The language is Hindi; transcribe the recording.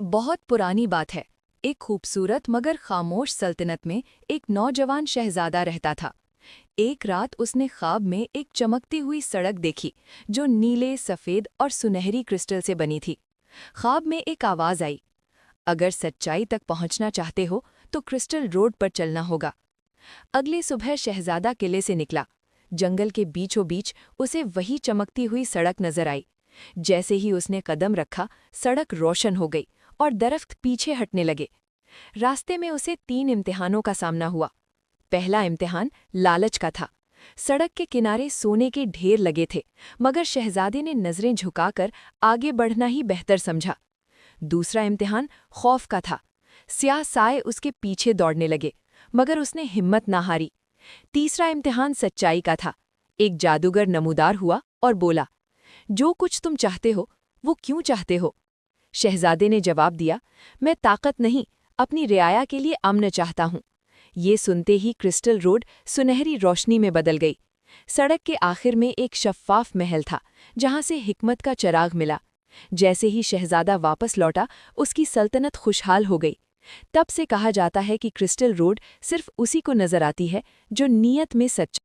बहुत पुरानी बात है। एक खूबसूरत मगर खामोश सल्तनत में एक नौजवान शहजादा रहता था। एक रात उसने ख्वाब में एक चमकती हुई सड़क देखी जो नीले, सफ़ेद और सुनहरी क्रिस्टल से बनी थी। ख्वाब में एक आवाज़ आई, अगर सच्चाई तक पहुंचना चाहते हो तो क्रिस्टल रोड पर चलना होगा। अगली सुबह शहजादा किले से निकला। जंगल के बीचों बीच उसे वही चमकती हुई सड़क नजर आई। जैसे ही उसने कदम रखा, सड़क रोशन हो गई और दरख्त पीछे हटने लगे। रास्ते में उसे 3 इम्तिहानों का सामना हुआ। पहला इम्तिहान लालच का था। सड़क के किनारे सोने के ढेर लगे थे, मगर शहजादे ने नजरें झुकाकर आगे बढ़ना ही बेहतर समझा। दूसरा इम्तिहान खौफ का था। स्याह साए उसके पीछे दौड़ने लगे, मगर उसने हिम्मत ना हारी। तीसरा इम्तिहान सच्चाई का था। एक जादूगर नमूदार हुआ और बोला, जो कुछ तुम चाहते हो वो क्यों चाहते हो? शहजादे ने जवाब दिया, मैं ताकत नहीं, अपनी रियाया के लिए अमन चाहता हूँ। ये सुनते ही क्रिस्टल रोड सुनहरी रोशनी में बदल गई। सड़क के आखिर में एक शफ़ाफ महल था, जहाँ से हिकमत का चिराग मिला। जैसे ही शहजादा वापस लौटा, उसकी सल्तनत खुशहाल हो गई। तब से कहा जाता है कि क्रिस्टल रोड सिर्फ उसी को नजर आती है जो नीयत में सच्चा